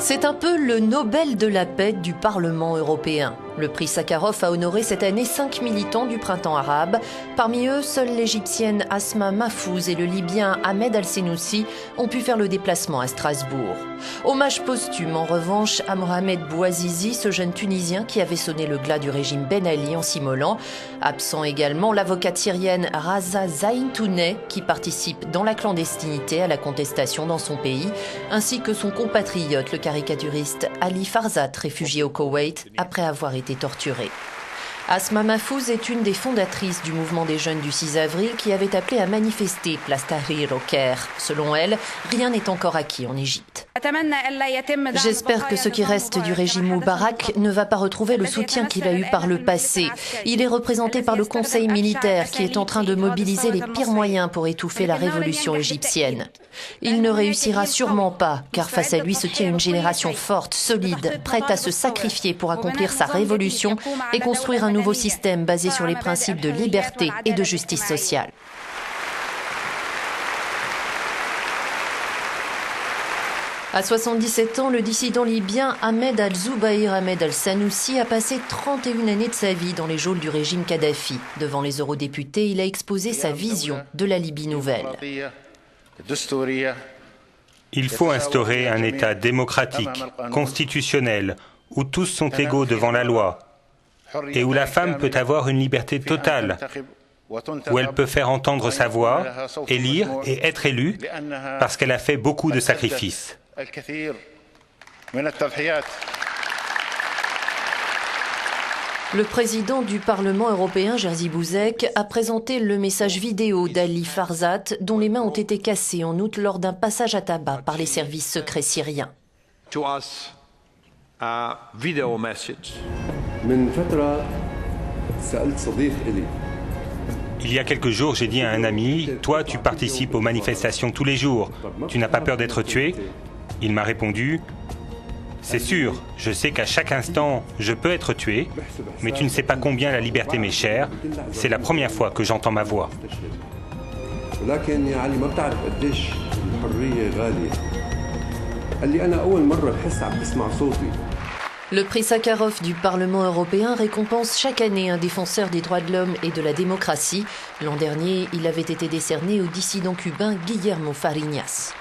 C'est un peu le Nobel de la paix du Parlement européen. Le prix Sakharov a honoré cette année 5 militants du printemps arabe. Parmi eux, seule l'Égyptienne Asma Mahfouz et le Libyen Ahmed Al-Senoussi ont pu faire le déplacement à Strasbourg. Hommage posthume en revanche à Mohamed Bouazizi, ce jeune Tunisien qui avait sonné le glas du régime Ben Ali en s'immolant. Absent également l'avocate syrienne Raza Zaitouneh qui participe dans la clandestinité à la contestation dans son pays, ainsi que son compatriote, le caricaturiste Ali Farzat, réfugié au Koweït après avoir été torturé. Asma Mahfouz est une des fondatrices du mouvement des jeunes du 6 avril qui avait appelé à manifester place Tahrir au Caire. Selon elle, rien n'est encore acquis en Égypte. J'espère que ce qui reste du régime Moubarak ne va pas retrouver le soutien qu'il a eu par le passé. Il est représenté par le Conseil militaire qui est en train de mobiliser les pires moyens pour étouffer la révolution égyptienne. Il ne réussira sûrement pas, car face à lui se tient une génération forte, solide, prête à se sacrifier pour accomplir sa révolution et construire un nouveau système basé sur les principes de liberté et de justice sociale. À 77 ans, le dissident libyen Ahmed Al-Zubair Ahmed Al-Senoussi a passé 31 années de sa vie dans les geôles du régime Kadhafi. Devant les eurodéputés, il a exposé sa vision de la Libye nouvelle. Il faut instaurer un État démocratique, constitutionnel, où tous sont égaux devant la loi et où la femme peut avoir une liberté totale, où elle peut faire entendre sa voix, élire et être élue parce qu'elle a fait beaucoup de sacrifices. Le président du Parlement européen, Jerzy Buzek, a présenté le message vidéo d'Ali Farzat, dont les mains ont été cassées en août lors d'un passage à tabac par les services secrets syriens. Il y a quelques jours, j'ai dit à un ami, « Toi, tu participes aux manifestations tous les jours. Tu n'as pas peur d'être tué ?» Il m'a répondu, « C'est sûr, je sais qu'à chaque instant, je peux être tué, mais tu ne sais pas combien la liberté m'est chère. C'est la première fois que j'entends ma voix. » Le prix Sakharov du Parlement européen récompense chaque année un défenseur des droits de l'homme et de la démocratie. L'an dernier, il avait été décerné au dissident cubain Guillermo Fariñas.